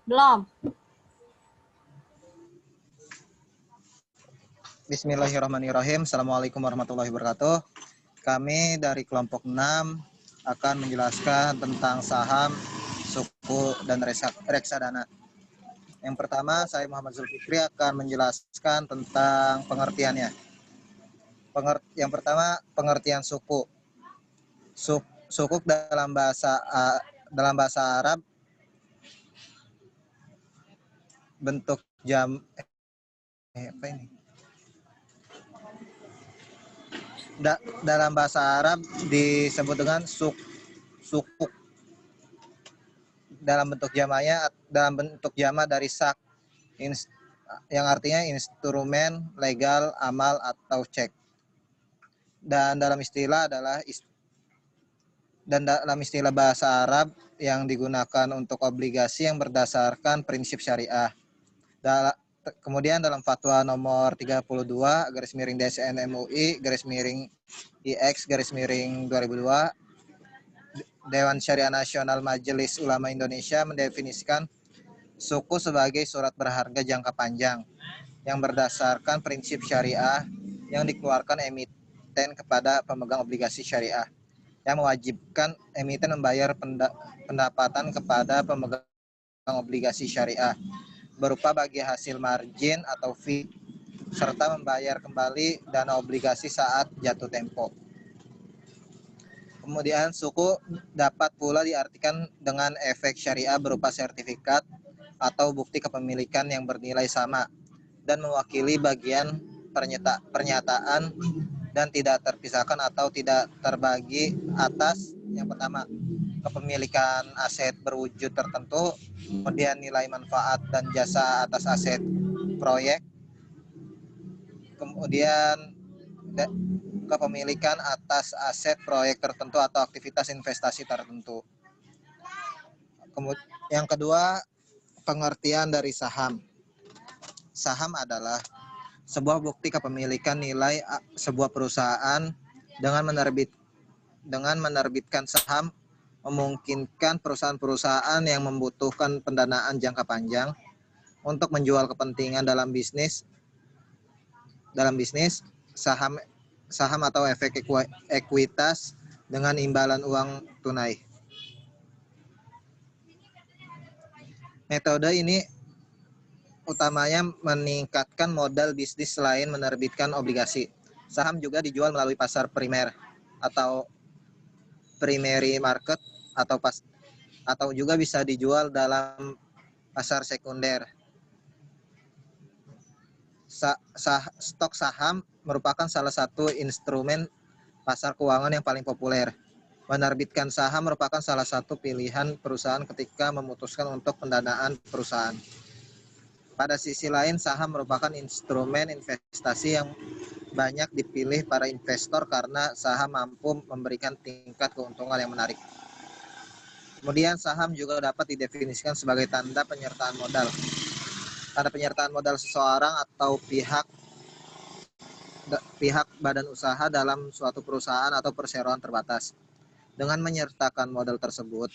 Belum. Bismillahirrahmanirrahim. Assalamualaikum warahmatullahi wabarakatuh. Kami dari kelompok 6 akan menjelaskan tentang saham, suku, dan reksadana. Yang pertama, saya Muhammad Zulfikri akan menjelaskan tentang pengertiannya. Yang pertama, pengertian suku. Suku dalam bahasa Arab bentuk dalam bahasa Arab disebut dengan sukuk. Dalam bentuk jama dari sak, yang artinya instrumen legal, amal atau cek. Dan dalam istilah bahasa Arab yang digunakan untuk obligasi yang berdasarkan prinsip syariah. Kemudian dalam fatwa nomor 32 /DSN MUI /IX/2002, Dewan Syariah Nasional Majelis Ulama Indonesia mendefinisikan suku sebagai surat berharga jangka panjang yang berdasarkan prinsip syariah yang dikeluarkan emiten kepada pemegang obligasi syariah, yang mewajibkan emiten membayar pendapatan kepada pemegang obligasi syariah berupa bagi hasil margin atau fee, serta membayar kembali dana obligasi saat jatuh tempo. Kemudian suku dapat pula diartikan dengan efek syariah berupa sertifikat atau bukti kepemilikan yang bernilai sama dan mewakili bagian pernyataan dan tidak terpisahkan atau tidak terbagi atas, yang pertama, kepemilikan aset berwujud tertentu, kemudian nilai manfaat dan jasa atas aset proyek, kemudian kepemilikan atas aset proyek tertentu atau aktivitas investasi tertentu. Yang kedua, pengertian dari saham. Saham adalah sebuah bukti kepemilikan nilai sebuah perusahaan. Dengan menerbitkan saham memungkinkan perusahaan-perusahaan yang membutuhkan pendanaan jangka panjang untuk menjual kepentingan dalam bisnis saham atau efek ekuitas dengan imbalan uang tunai. Metode ini utamanya meningkatkan modal bisnis selain menerbitkan obligasi. Saham juga dijual melalui pasar primer atau primary market atau juga bisa dijual dalam pasar sekunder. Stok saham merupakan salah satu instrumen pasar keuangan yang paling populer. Menerbitkan saham merupakan salah satu pilihan perusahaan ketika memutuskan untuk pendanaan perusahaan. Pada sisi lain, saham merupakan instrumen investasi yang banyak dipilih para investor karena saham mampu memberikan tingkat keuntungan yang menarik. Kemudian saham juga dapat didefinisikan sebagai tanda penyertaan modal. Tanda penyertaan modal seseorang atau pihak badan usaha dalam suatu perusahaan atau perseroan terbatas. Dengan menyertakan modal tersebut,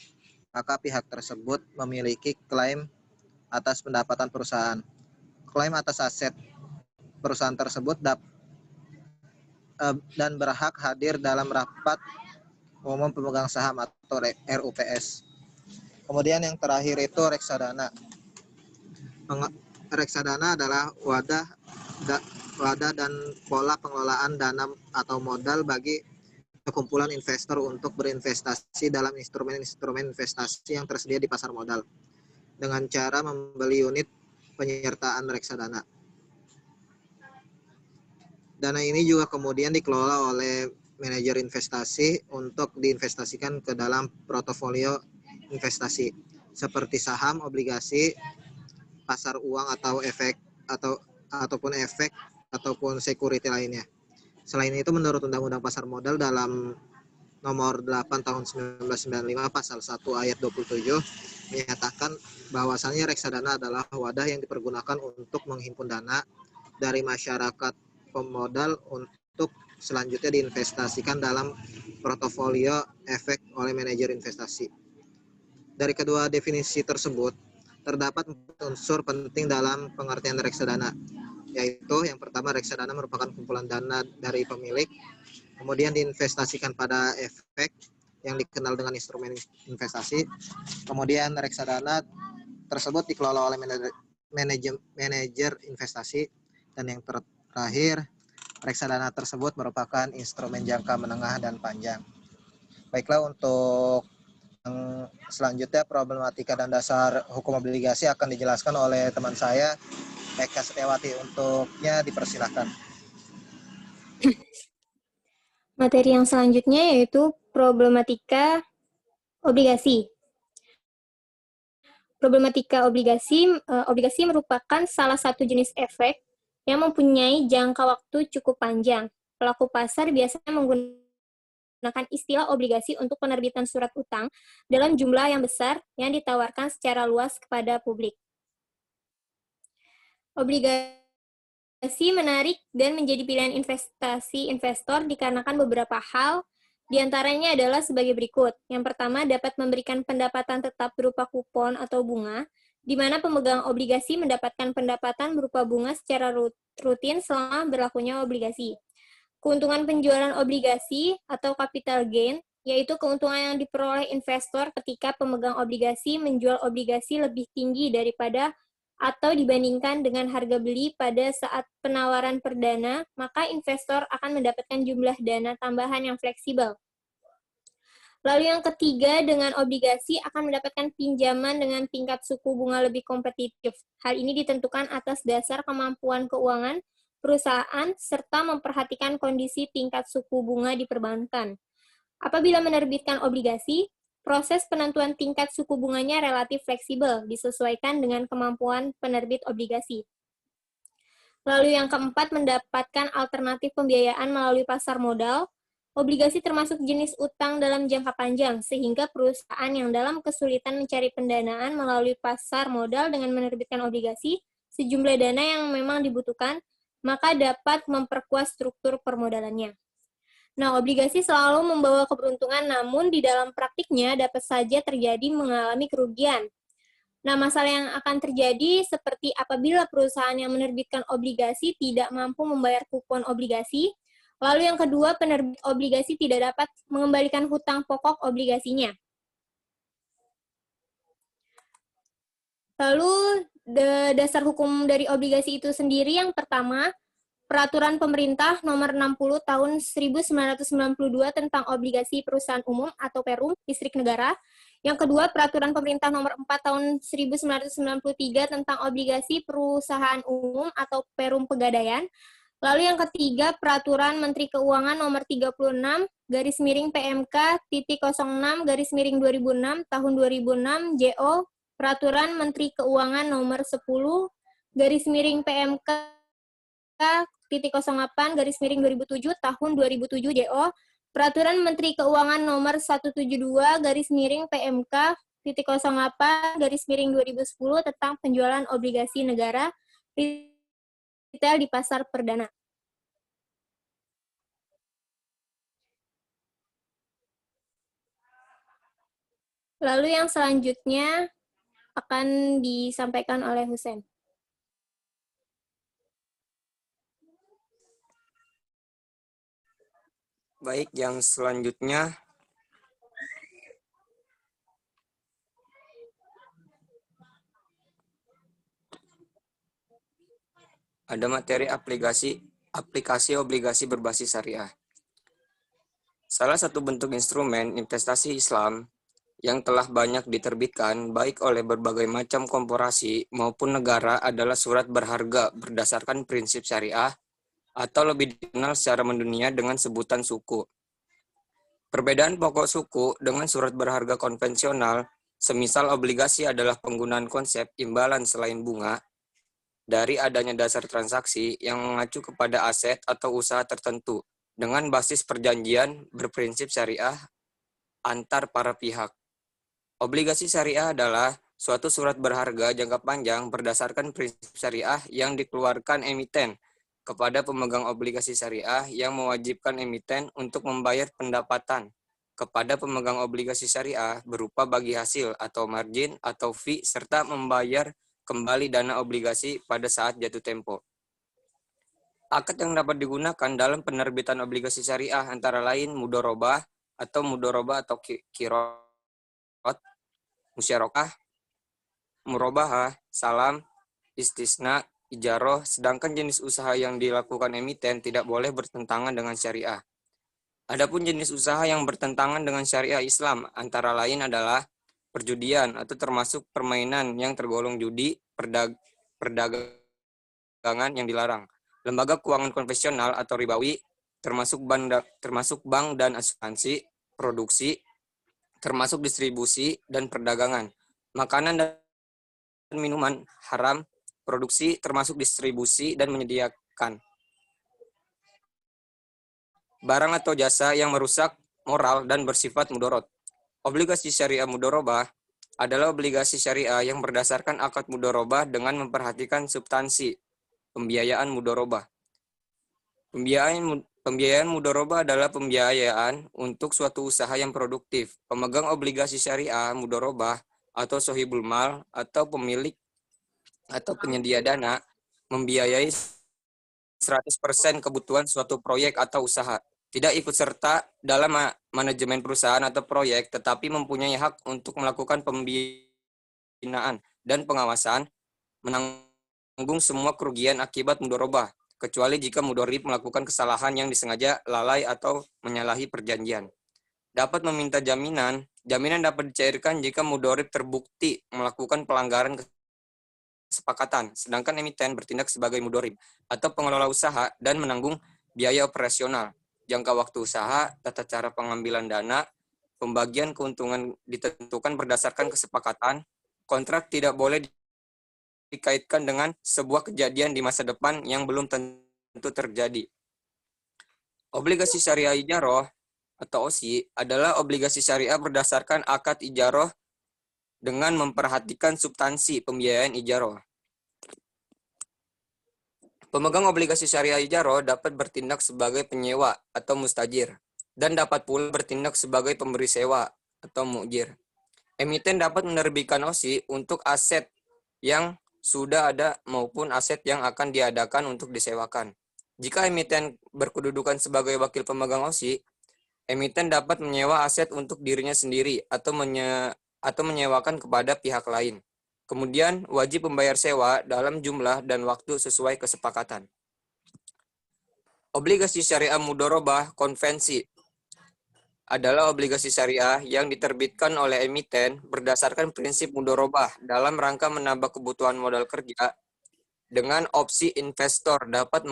maka pihak tersebut memiliki klaim atas pendapatan perusahaan. Klaim atas aset perusahaan tersebut dan berhak hadir dalam rapat umum pemegang saham atau RUPS. Kemudian yang terakhir itu reksadana. Reksadana adalah wadah dan pola pengelolaan dana atau modal bagi kumpulan investor untuk berinvestasi dalam instrumen-instrumen investasi yang tersedia di pasar modal dengan cara membeli unit penyertaan reksadana. Dana ini juga kemudian dikelola oleh manajer investasi untuk diinvestasikan ke dalam portofolio investasi seperti saham, obligasi, pasar uang ataupun security lainnya. Selain itu, menurut Undang-Undang Pasar Modal dalam nomor 8 tahun 1995 pasal 1 ayat 27 menyatakan bahwasannya reksadana adalah wadah yang dipergunakan untuk menghimpun dana dari masyarakat pemodal untuk selanjutnya diinvestasikan dalam portofolio efek oleh manajer investasi. Dari kedua definisi tersebut, Terdapat 4 unsur penting dalam pengertian reksadana, yaitu yang pertama, reksadana merupakan kumpulan dana dari pemilik, kemudian diinvestasikan pada efek yang dikenal dengan instrumen investasi, kemudian reksadana tersebut dikelola oleh manajer investasi, dan yang terakhir, reksadana tersebut merupakan instrumen jangka menengah dan panjang. Baiklah, untuk yang selanjutnya problematika dan dasar hukum obligasi akan dijelaskan oleh teman saya, Eka Setiawati. Untuknya dipersilahkan. Materi yang selanjutnya yaitu problematika obligasi. Problematika obligasi merupakan salah satu jenis efek yang mempunyai jangka waktu cukup panjang. Pelaku pasar biasanya menggunakan istilah obligasi untuk penerbitan surat utang dalam jumlah yang besar yang ditawarkan secara luas kepada publik. Obligasi menarik dan menjadi pilihan investasi investor dikarenakan beberapa hal, diantaranya adalah sebagai berikut. Yang pertama, dapat memberikan pendapatan tetap berupa kupon atau bunga, di mana pemegang obligasi mendapatkan pendapatan berupa bunga secara rutin selama berlakunya obligasi. Keuntungan penjualan obligasi atau capital gain, yaitu keuntungan yang diperoleh investor ketika pemegang obligasi menjual obligasi lebih tinggi daripada atau dibandingkan dengan harga beli pada saat penawaran perdana, maka investor akan mendapatkan jumlah dana tambahan yang fleksibel. Lalu yang ketiga, dengan obligasi akan mendapatkan pinjaman dengan tingkat suku bunga lebih kompetitif. Hal ini ditentukan atas dasar kemampuan keuangan perusahaan serta memperhatikan kondisi tingkat suku bunga di perbankan. Apabila menerbitkan obligasi, proses penentuan tingkat suku bunganya relatif fleksibel, disesuaikan dengan kemampuan penerbit obligasi. Lalu yang keempat, mendapatkan alternatif pembiayaan melalui pasar modal. Obligasi termasuk jenis utang dalam jangka panjang, sehingga perusahaan yang dalam kesulitan mencari pendanaan melalui pasar modal dengan menerbitkan obligasi, sejumlah dana yang memang dibutuhkan, maka dapat memperkuat struktur permodalannya. Nah, obligasi selalu membawa keberuntungan, namun di dalam praktiknya dapat saja terjadi mengalami kerugian. Nah, masalah yang akan terjadi seperti apabila perusahaan yang menerbitkan obligasi tidak mampu membayar kupon obligasi. Lalu yang kedua, penerbit obligasi tidak dapat mengembalikan hutang pokok obligasinya. Lalu dasar hukum dari obligasi itu sendiri, yang pertama, Peraturan Pemerintah Nomor 60 Tahun 1992 tentang Obligasi Perusahaan Umum atau Perum Listrik Negara. Yang kedua, Peraturan Pemerintah Nomor 4 Tahun 1993 tentang Obligasi Perusahaan Umum atau Perum Pegadaian. Lalu yang ketiga, Peraturan Menteri Keuangan Nomor 36 garis miring PMK titik 06 garis miring 2006 tahun 2006 JO Peraturan Menteri Keuangan Nomor 10 garis miring PMK titik 08 garis miring 2007 tahun 2007 JO Peraturan Menteri Keuangan Nomor 172 garis miring PMK titik 08 garis miring 2010 tentang penjualan obligasi negara retail di pasar perdana. Lalu yang selanjutnya akan disampaikan oleh Husen. Baik, yang selanjutnya ada materi aplikasi obligasi berbasis syariah. Salah satu bentuk instrumen investasi Islam yang telah banyak diterbitkan baik oleh berbagai macam korporasi maupun negara adalah surat berharga berdasarkan prinsip syariah atau lebih dikenal secara mendunia dengan sebutan suku. Perbedaan pokok suku dengan surat berharga konvensional, semisal obligasi adalah penggunaan konsep imbalan selain bunga, dari adanya dasar transaksi yang mengacu kepada aset atau usaha tertentu dengan basis perjanjian berprinsip syariah antar para pihak. Obligasi syariah adalah suatu surat berharga jangka panjang berdasarkan prinsip syariah yang dikeluarkan emiten kepada pemegang obligasi syariah yang mewajibkan emiten untuk membayar pendapatan kepada pemegang obligasi syariah berupa bagi hasil atau margin atau fee serta membayar kembali dana obligasi pada saat jatuh tempo. Akad yang dapat digunakan dalam penerbitan obligasi syariah antara lain mudorobah atau kirot, musyarakah, murobahah, salam, istisna, ijaroh, sedangkan jenis usaha yang dilakukan emiten tidak boleh bertentangan dengan syariah. Adapun jenis usaha yang bertentangan dengan syariah Islam antara lain adalah perjudian atau termasuk permainan yang tergolong judi, perdagangan yang dilarang, lembaga keuangan konvensional atau ribawi, termasuk bank dan asuransi, produksi, termasuk distribusi dan perdagangan, makanan dan minuman haram, produksi, termasuk distribusi dan menyediakan barang atau jasa yang merusak moral dan bersifat mudorot. Obligasi syariah mudorobah adalah obligasi syariah yang berdasarkan akad mudorobah dengan memperhatikan substansi pembiayaan mudorobah. Pembiayaan mudorobah adalah pembiayaan untuk suatu usaha yang produktif. Pemegang obligasi syariah mudorobah atau sohibul mal atau pemilik atau penyedia dana membiayai 100% kebutuhan suatu proyek atau usaha. Tidak ikut serta dalam manajemen perusahaan atau proyek, tetapi mempunyai hak untuk melakukan pembinaan dan pengawasan, menanggung semua kerugian akibat mudorobah, kecuali jika mudorib melakukan kesalahan yang disengaja, lalai, atau menyalahi perjanjian. Dapat meminta jaminan dapat dicairkan jika mudorib terbukti melakukan pelanggaran kesepakatan, sedangkan emiten bertindak sebagai mudorib atau pengelola usaha dan menanggung biaya operasional, jangka waktu usaha, tata cara pengambilan dana, pembagian keuntungan ditentukan berdasarkan kesepakatan, kontrak tidak boleh dikaitkan dengan sebuah kejadian di masa depan yang belum tentu terjadi. Obligasi syariah ijaroh atau OSI adalah obligasi syariah berdasarkan akad ijaroh dengan memperhatikan substansi pembiayaan ijaroh. Pemegang obligasi syariah ijaroh dapat bertindak sebagai penyewa atau mustajir, dan dapat pula bertindak sebagai pemberi sewa atau mu'jir. Emiten dapat menerbitkan OSI untuk aset yang sudah ada maupun aset yang akan diadakan untuk disewakan. Jika emiten berkedudukan sebagai wakil pemegang OSI, emiten dapat menyewa aset untuk dirinya sendiri atau menyewakan kepada pihak lain. Kemudian wajib membayar sewa dalam jumlah dan waktu sesuai kesepakatan. Obligasi syariah mudorobah konvensi adalah obligasi syariah yang diterbitkan oleh emiten berdasarkan prinsip mudorobah dalam rangka menambah kebutuhan modal kerja dengan opsi investor dapat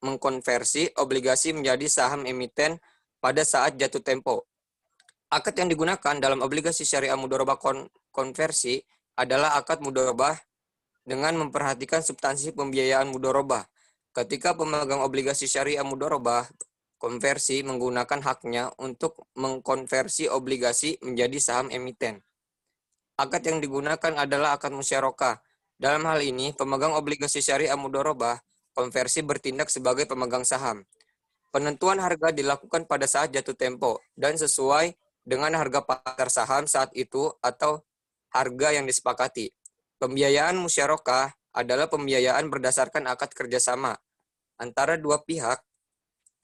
mengkonversi obligasi menjadi saham emiten pada saat jatuh tempo. Akad yang digunakan dalam obligasi syariah mudorobah konversi adalah akad mudorobah dengan memperhatikan substansi pembiayaan mudorobah. Ketika pemegang obligasi syariah mudorobah konversi menggunakan haknya untuk mengkonversi obligasi menjadi saham emiten. Akad yang digunakan adalah akad musyarakah. Dalam hal ini, pemegang obligasi syariah mudorobah konversi bertindak sebagai pemegang saham. Penentuan harga dilakukan pada saat jatuh tempo dan sesuai dengan harga pasar saham saat itu atau harga yang disepakati. Pembiayaan musyarakah adalah pembiayaan berdasarkan akad kerjasama antara dua pihak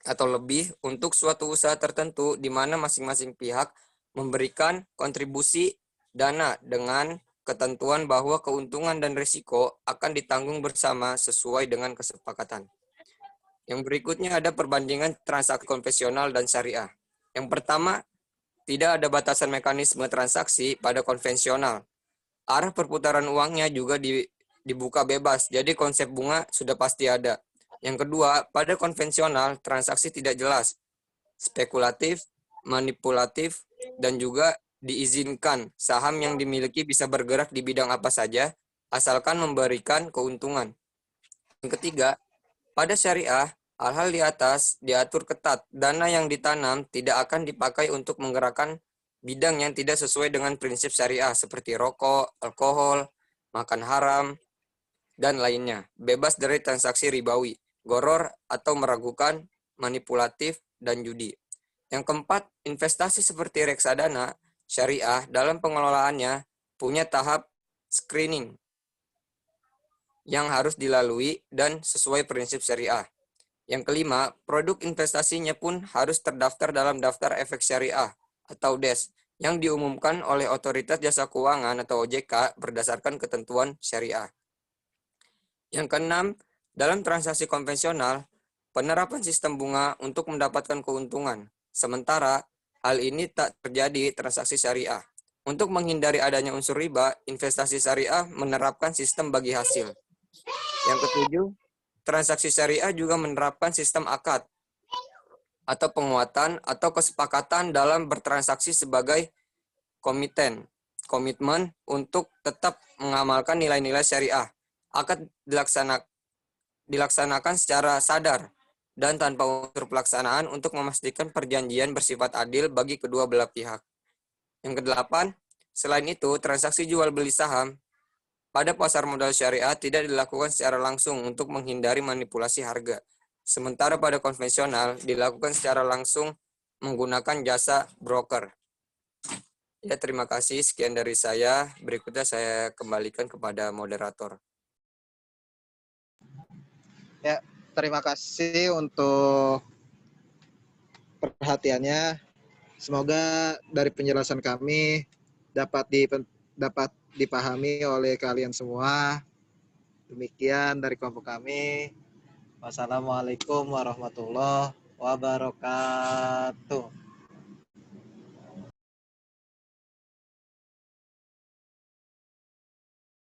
atau lebih untuk suatu usaha tertentu di mana masing-masing pihak memberikan kontribusi dana dengan ketentuan bahwa keuntungan dan risiko akan ditanggung bersama sesuai dengan kesepakatan. Yang berikutnya ada perbandingan transaksi konvensional dan syariah. Yang pertama, tidak ada batasan mekanisme transaksi pada konvensional. Arah perputaran uangnya juga dibuka bebas, jadi konsep bunga sudah pasti ada. Yang kedua, pada konvensional, transaksi tidak jelas, spekulatif, manipulatif, dan juga diizinkan saham yang dimiliki bisa bergerak di bidang apa saja, asalkan memberikan keuntungan. Yang ketiga, pada syariah, hal-hal di atas diatur ketat. Dana yang ditanam tidak akan dipakai untuk menggerakkan bidang yang tidak sesuai dengan prinsip syariah seperti rokok, alkohol, makan haram, dan lainnya. Bebas dari transaksi ribawi, goror atau meragukan, manipulatif, dan judi. Yang keempat, investasi seperti reksadana syariah dalam pengelolaannya punya tahap screening yang harus dilalui dan sesuai prinsip syariah. Yang kelima, produk investasinya pun harus terdaftar dalam daftar efek syariah atau DES yang diumumkan oleh Otoritas Jasa Keuangan atau OJK berdasarkan ketentuan syariah. Yang keenam, dalam transaksi konvensional, penerapan sistem bunga untuk mendapatkan keuntungan. Sementara, hal ini tak terjadi transaksi syariah. Untuk menghindari adanya unsur riba, investasi syariah menerapkan sistem bagi hasil. Yang ketujuh, transaksi syariah juga menerapkan sistem akad atau penguatan atau kesepakatan dalam bertransaksi sebagai komitmen untuk tetap mengamalkan nilai-nilai syariah. Akad dilaksanakan secara sadar dan tanpa unsur pelaksanaan untuk memastikan perjanjian bersifat adil bagi kedua belah pihak. Yang kedelapan, selain itu, transaksi jual beli saham pada pasar modal syariah tidak dilakukan secara langsung untuk menghindari manipulasi harga. Sementara pada konvensional dilakukan secara langsung menggunakan jasa broker. Ya, terima kasih. Sekian dari saya. Berikutnya saya kembalikan kepada moderator. Ya, terima kasih untuk perhatiannya. Semoga dari penjelasan kami dapat dipahami oleh kalian semua. Demikian dari kelompok kami. Wassalamualaikum warahmatullahi wabarakatuh.